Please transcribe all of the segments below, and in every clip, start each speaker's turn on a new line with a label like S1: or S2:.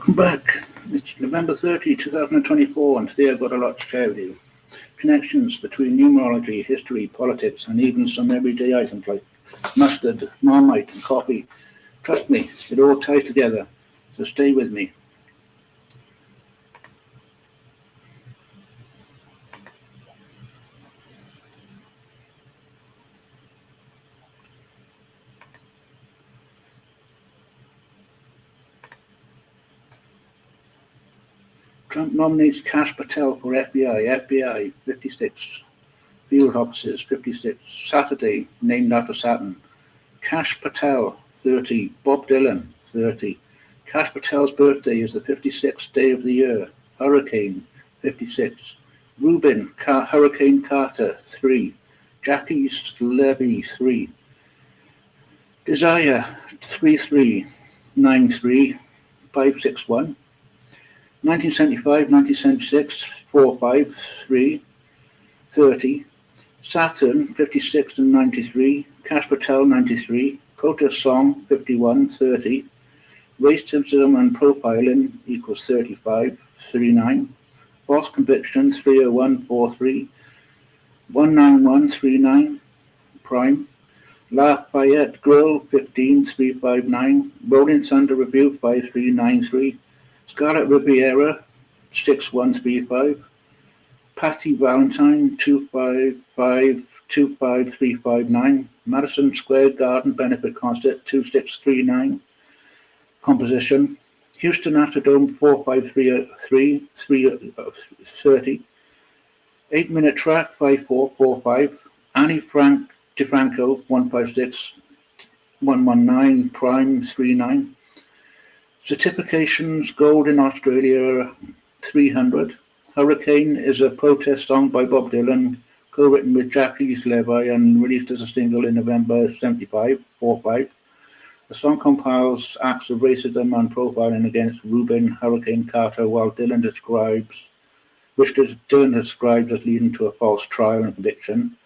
S1: Welcome back. It's November 30, 2024, and today I've got a lot to share with you. Connections between numerology, history, politics, and even some everyday items like mustard, marmite, and coffee. Trust me, it all ties together, so stay with me. Trump nominates Kash Patel for FBI 56. Field offices 56. Saturday, named after Saturn. Kash Patel 30. Bob Dylan 30. Kash Patel's birthday is the 56th day of the year. Hurricane 56. Rubin Hurricane Carter 3. Jackie Levy 3. Desire 3393 561. 1975, 1976, 453, 30. Saturn, 56 and 93. Kash Patel, 93. Protest Song, 51, 30. Racism and profiling equals 35, 39. False Conviction, 30143. 19139. Prime. Lafayette Grill, 15359. Rolling Thunder Review, 5393. Scarlet Riviera, 6135. Patty Valentine, 25359. Madison Square Garden Benefit Concert, 2639. Composition. Houston Astrodome, 4533, 330. 8-minute track, 5445. Annie DeFranco, 156, 119. Prime, 39. Certifications, gold in Australia, 300. Hurricane is a protest song by Bob Dylan, co-written with Jackie Levy and released as a single in November 75, 45. The song compiles acts of racism and profiling against Rubin Hurricane Carter, while Dylan describes as leading to a false trial and conviction.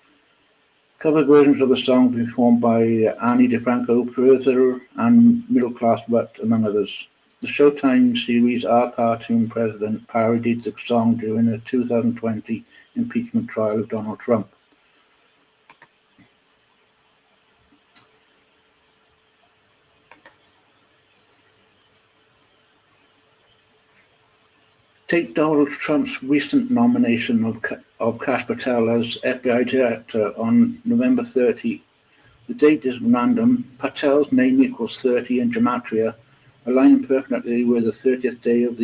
S1: Cover versions of the song performed by Annie DeFranco, Further, and Middle Class Rut, among others. The Showtime series Our Cartoon President parodied the song during the 2020 impeachment trial of Donald Trump. Take Donald Trump's recent nomination of Kash Patel as FBI director on November 30. The date is random. Patel's name equals 30 in gematria, aligning perfectly with the 30th day of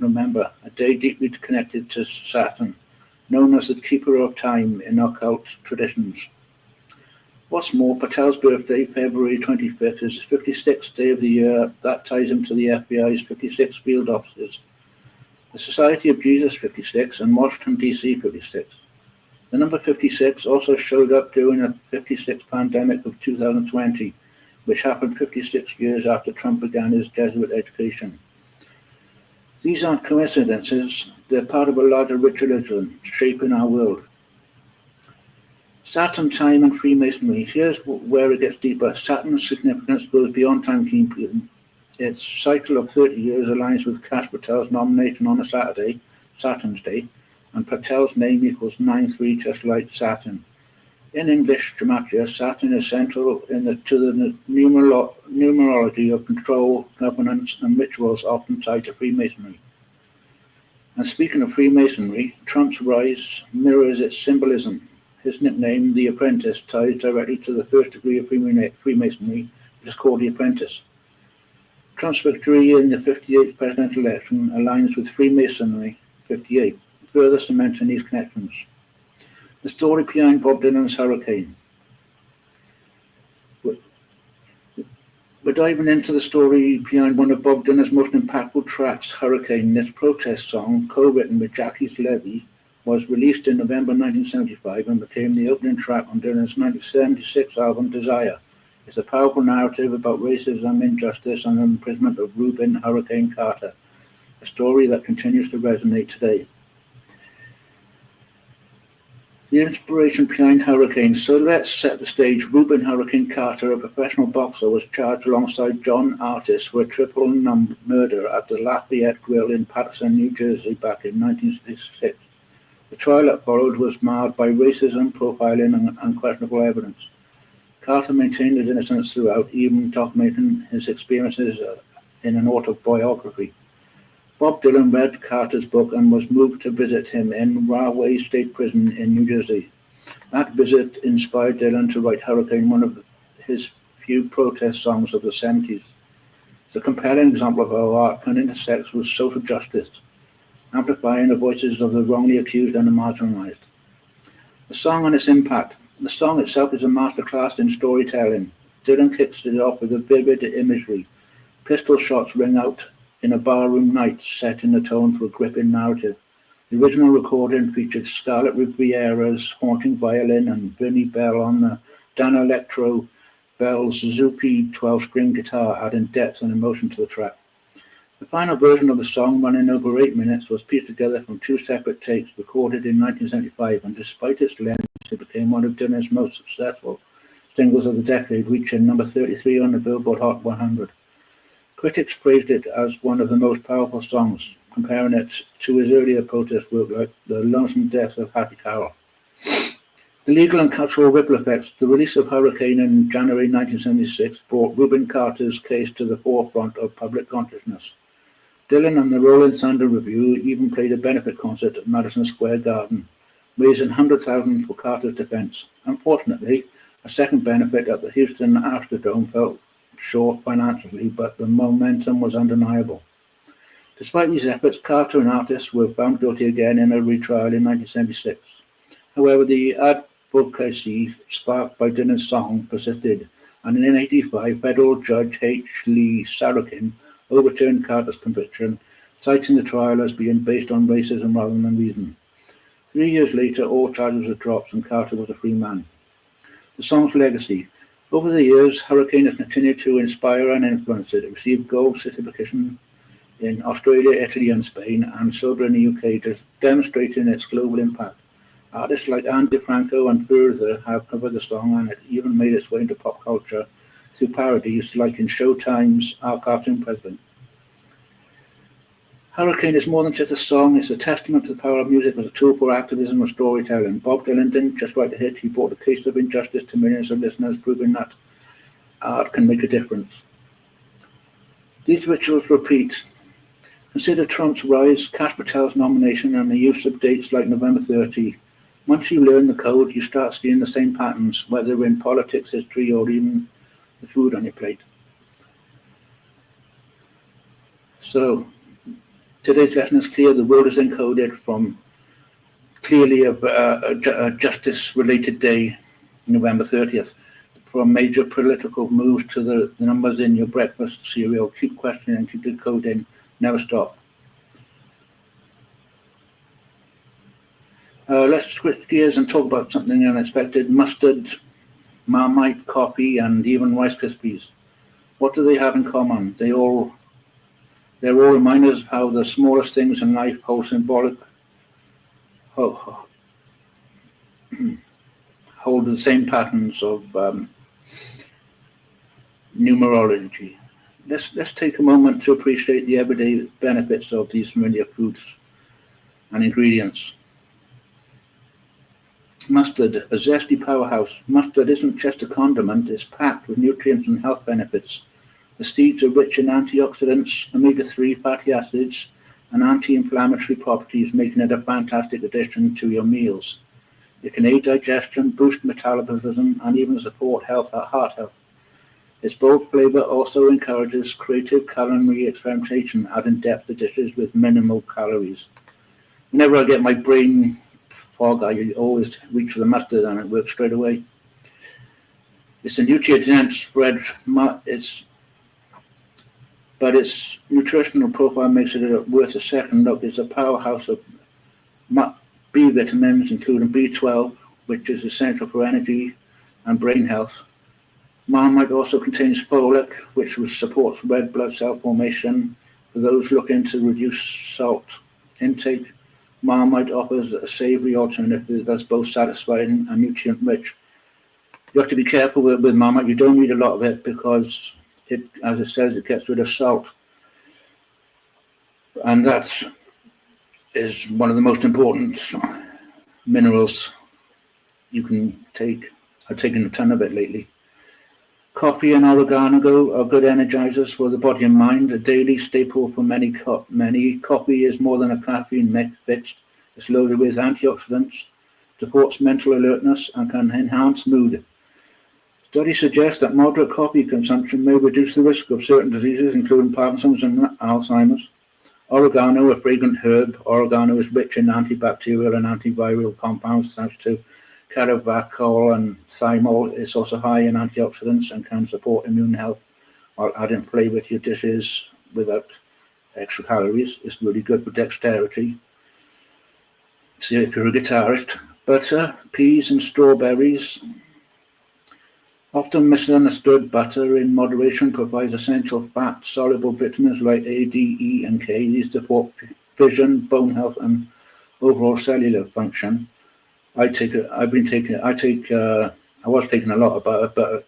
S1: November, a day deeply connected to Saturn, known as the keeper of time in occult traditions. What's more, Patel's birthday, February 25th, is the 56th day of the year. That ties him to the FBI's 56 field offices. The Society of Jesus 56 and Washington DC 56. The number 56 also showed up during the 56 pandemic of 2020, which happened 56 years after Trump began his Jesuit education. These aren't coincidences, they're part of a larger ritualism shaping our world. Saturn, time, and Freemasonry. Here's where it gets deeper. Saturn's significance goes beyond timekeeping. Its cycle of 30 years aligns with Kash Patel's nomination on a Saturday, Saturn's Day, and Patel's name equals 93, just like Saturn. In English gematria, Saturn is central to the numerology of control, governance, and rituals often tied to Freemasonry. And speaking of Freemasonry, Trump's rise mirrors its symbolism. His nickname, The Apprentice, ties directly to the first degree of Freemasonry, which is called The Apprentice. Trump's victory in the 58th presidential election aligns with Freemasonry 58, further cementing these connections. The story behind Bob Dylan's Hurricane. We're diving into the story behind one of Bob Dylan's most impactful tracks, Hurricane. This protest song, co-written with Jackie Levy, was released in November 1975 and became the opening track on Dylan's 1976 album Desire. It's a powerful narrative about racism, injustice, and the imprisonment of Rubin Hurricane Carter, a story that continues to resonate today. The inspiration behind Hurricane. So let's set the stage. Reuben Hurricane Carter, a professional boxer, was charged alongside John Artis for a triple murder at the Lafayette Grill in Paterson, New Jersey back in 1966. The trial that followed was marred by racism, profiling, and unquestionable evidence. Carter maintained his innocence throughout, even documenting his experiences in an autobiography. Bob Dylan read Carter's book and was moved to visit him in Rahway State Prison in New Jersey. That visit inspired Dylan to write Hurricane, one of his few protest songs of the 70s. It's a compelling example of how art can intersect with social justice, amplifying the voices of the wrongly accused and the marginalized. The song and its impact. The song itself is a masterclass in storytelling. Dylan kicks it off with a vivid imagery. Pistol shots ring out in a barroom night, setting the tone for a gripping narrative. The original recording featured Scarlett Riviera's haunting violin and Vinnie Bell on the Danelectro Bell's Suzuki 12-string guitar, adding depth and emotion to the track. The final version of the song, running over 8 minutes, was pieced together from 2 separate takes recorded in 1975, and despite its length, it became one of Dylan's most successful singles of the decade, reaching number 33 on the Billboard Hot 100. Critics praised it as one of the most powerful songs, comparing it to his earlier protest work like The Lonesome Death of Hattie Carroll. The legal and cultural ripple effects. The release of Hurricane in January 1976 brought Reuben Carter's case to the forefront of public consciousness. Dylan and the Rolling Thunder Review even played a benefit concert at Madison Square Garden, raising $100,000 for Carter's defense. Unfortunately, a second benefit at the Houston Astrodome fell short financially, but the momentum was undeniable. Despite these efforts, Carter and Artis were found guilty again in a retrial in 1976. However, the advocacy sparked by Dylan's song persisted, and in 1985, federal judge H. Lee Sarakin overturned Carter's conviction, citing the trial as being based on racism rather than reason. 3 years later, all charges were dropped and Carter was a free man. The song's legacy. Over the years, Hurricane has continued to inspire and influence it. It received gold certification in Australia, Italy, and Spain, and silver in the UK, demonstrating its global impact. Artists like Andy Franco and Further have covered the song, and it even made its way into pop culture through parodies like in Showtime's Our Cartoon President. Hurricane is more than just a song, it's a testament to the power of music as a tool for activism and storytelling. Bob Dylan didn't just write a hit, he brought the case of injustice to millions of listeners, proving that art can make a difference. These rituals repeat. Consider Trump's rise, Kash Patel's nomination, and the use of dates like November 30. Once you learn the code, you start seeing the same patterns, whether in politics, history, or even the food on your plate. So, today's lesson is clear. The world is encoded from clearly a justice-related day, November 30th. From major political moves to the numbers in your breakfast cereal, keep questioning, keep decoding, never stop. Let's switch gears and talk about something unexpected. Mustard, Marmite, coffee, and even Rice Krispies. What do they have in common? They're all reminders of how the smallest things in life hold the same patterns of numerology. Let's take a moment to appreciate the everyday benefits of these familiar foods and ingredients. Mustard, a zesty powerhouse. Mustard isn't just a condiment, it's packed with nutrients and health benefits. The seeds are rich in antioxidants, omega-3 fatty acids, and anti-inflammatory properties, making it a fantastic addition to your meals. It can aid digestion, boost metabolism, and even support heart health. Its bold flavor also encourages creative culinary experimentation, adding depth to dishes with minimal calories. Whenever I get my brain fog, I always reach for the mustard and it works straight away. It's a nutrient-dense spread, but its nutritional profile makes it worth a second look. It's a powerhouse of B vitamins, including B12, which is essential for energy and brain health. Marmite also contains folic, which supports red blood cell formation for those looking to reduce salt intake. Marmite offers a savoury alternative that's both satisfying and nutrient-rich. You have to be careful with Marmite. You don't need a lot of it because it, as it says, it gets rid of salt. And that is one of the most important minerals you can take. I've taken a ton of it lately. Coffee and oregano are good energizers for the body and mind. A daily staple for many. Coffee is more than a caffeine fix. It's loaded with antioxidants, supports mental alertness, and can enhance mood. Studies suggest that moderate coffee consumption may reduce the risk of certain diseases, including Parkinson's and Alzheimer's. Oregano, a fragrant herb, oregano is rich in antibacterial and antiviral compounds thanks to carabacol and thymol. It's also high in antioxidants and can support immune health while adding flavor to your dishes without extra calories. It's really good for dexterity. See if you're a guitarist. Butter, peas and strawberries. Often misunderstood, butter in moderation provides essential fat-soluble vitamins like A, D, E, and K. These support vision, bone health, and overall cellular function. I was taking a lot of butter,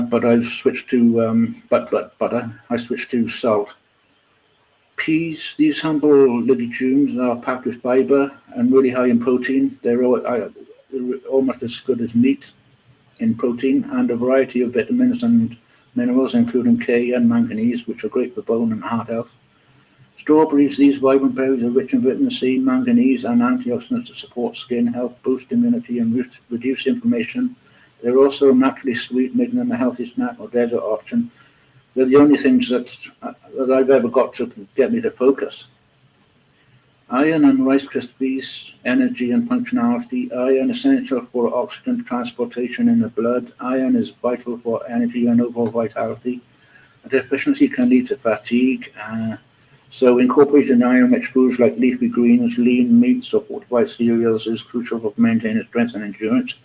S1: but I've switched to butter. I switched to salt. Peas, these humble legumes are packed with fiber and really high in protein. They're almost as good as meat in protein, and a variety of vitamins and minerals, including K and manganese, which are great for bone and heart health. Strawberries, these vibrant berries are rich in vitamin C, manganese, and antioxidants that support skin health, boost immunity, and reduce inflammation. They're also naturally sweet, making them a healthy snack or dessert option. They're the only things that I've ever got to get me to focus. Iron and Rice Krispies, energy and functionality. Iron essential for oxygen transportation in the blood. Iron is vital for energy and overall vitality. A deficiency can lead to fatigue. So incorporating iron-rich foods like leafy greens, lean meats, or fortified cereals is crucial for maintaining strength and endurance.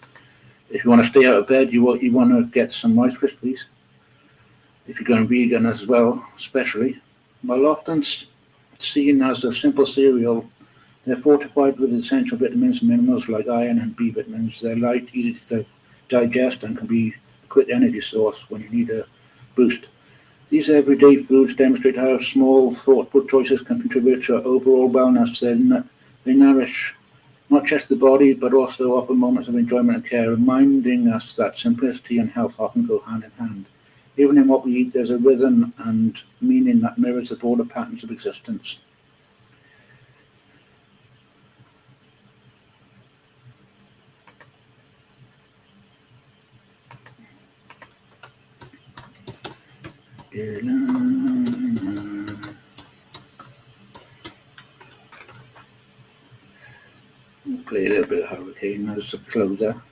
S1: If you want to stay out of bed, you want to get some Rice Krispies. If you're going vegan as well, especially. While often seen as a simple cereal, they're fortified with essential vitamins and minerals like iron and B vitamins. They're light, easy to digest, and can be a quick energy source when you need a boost. These everyday foods demonstrate how small, thoughtful choices can contribute to overall wellness. They nourish not just the body, but also offer moments of enjoyment and care, reminding us that simplicity and health often go hand in hand. Even in what we eat, there's a rhythm and meaning that mirrors the broader patterns of existence. We'll play a little bit of Hurricane as a closer.